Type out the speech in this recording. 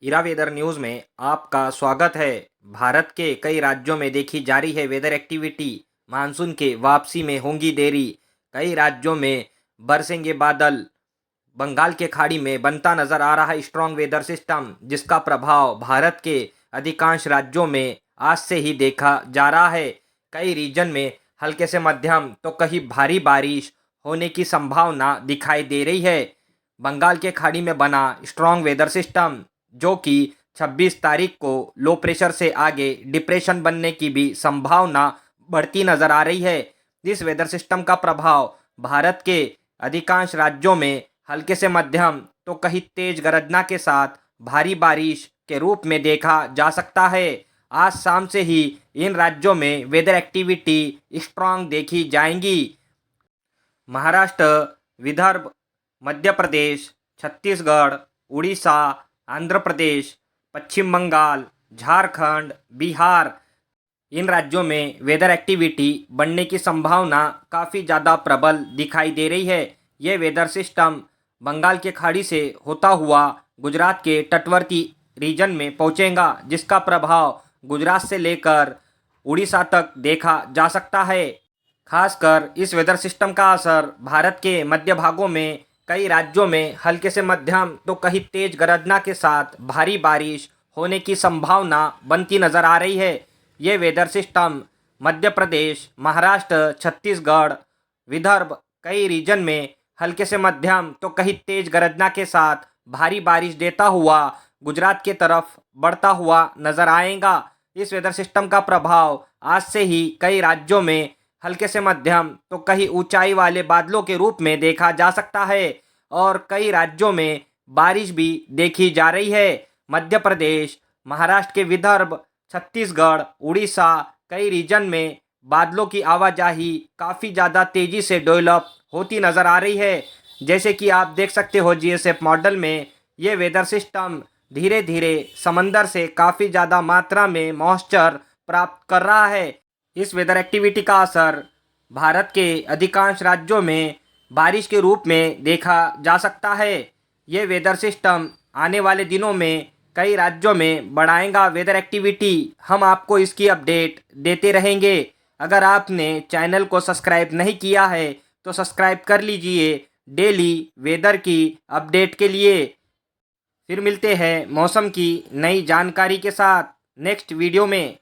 इरा weather news में आपका स्वागत है। भारत के कई राज्यों में देखी जा रही है वेदर एक्टिविटी। मानसून के वापसी में होंगी देरी। कई राज्यों में बरसेंगे बादल। बंगाल के खाड़ी में बनता नजर आ रहा है स्ट्रॉन्ग वेदर सिस्टम, जिसका प्रभाव भारत के अधिकांश राज्यों में आज से ही देखा जा रहा है। कई रीजन में हल्के से मध्यम तो कहीं भारी बारिश होने की संभावना दिखाई दे रही है। बंगाल के खाड़ी में बना स्ट्रॉन्ग वेदर सिस्टम, जो कि 26 तारीख को लो प्रेशर से आगे डिप्रेशन बनने की भी संभावना बढ़ती नजर आ रही है। इस वेदर सिस्टम का प्रभाव भारत के अधिकांश राज्यों में हल्के से मध्यम तो कहीं तेज गरजना के साथ भारी बारिश के रूप में देखा जा सकता है। आज शाम से ही इन राज्यों में वेदर एक्टिविटी स्ट्रांग देखी जाएंगी। महाराष्ट्र, विदर्भ, मध्य प्रदेश, छत्तीसगढ़, उड़ीसा, आंध्र प्रदेश, पश्चिम बंगाल, झारखंड, बिहार, इन राज्यों में वेदर एक्टिविटी बढ़ने की संभावना काफ़ी ज़्यादा प्रबल दिखाई दे रही है। ये वेदर सिस्टम बंगाल के खाड़ी से होता हुआ गुजरात के तटवर्ती रीजन में पहुंचेगा, जिसका प्रभाव गुजरात से लेकर उड़ीसा तक देखा जा सकता है। खासकर इस वेदर सिस्टम का असर भारत के मध्य भागों में कई राज्यों में हल्के से मध्यम तो कहीं तेज गरजना के साथ भारी बारिश होने की संभावना बनती नजर आ रही है। ये वेदर सिस्टम मध्य प्रदेश, महाराष्ट्र, छत्तीसगढ़, विदर्भ कई रीजन में हल्के से मध्यम तो कहीं तेज गरजना के साथ भारी बारिश देता हुआ गुजरात के तरफ बढ़ता हुआ नजर आएगा। इस वेदर सिस्टम का प्रभाव आज से ही कई राज्यों में हल्के से मध्यम तो कहीं ऊंचाई वाले बादलों के रूप में देखा जा सकता है और कई राज्यों में बारिश भी देखी जा रही है। मध्य प्रदेश, महाराष्ट्र के विदर्भ, छत्तीसगढ़, उड़ीसा कई रीजन में बादलों की आवाजाही काफ़ी ज़्यादा तेज़ी से डेवलप होती नज़र आ रही है। जैसे कि आप देख सकते हो जीएसएफ मॉडल में ये वेदर सिस्टम धीरे धीरे समंदर से काफ़ी ज़्यादा मात्रा में मॉइस्चर प्राप्त कर रहा है। इस वेदर एक्टिविटी का असर भारत के अधिकांश राज्यों में बारिश के रूप में देखा जा सकता है। ये वेदर सिस्टम आने वाले दिनों में कई राज्यों में बढ़ाएगा वेदर एक्टिविटी। हम आपको इसकी अपडेट देते रहेंगे। अगर आपने चैनल को सब्सक्राइब नहीं किया है तो सब्सक्राइब कर लीजिए डेली वेदर की अपडेट के लिए। फिर मिलते हैं मौसम की नई जानकारी के साथ नेक्स्ट वीडियो में।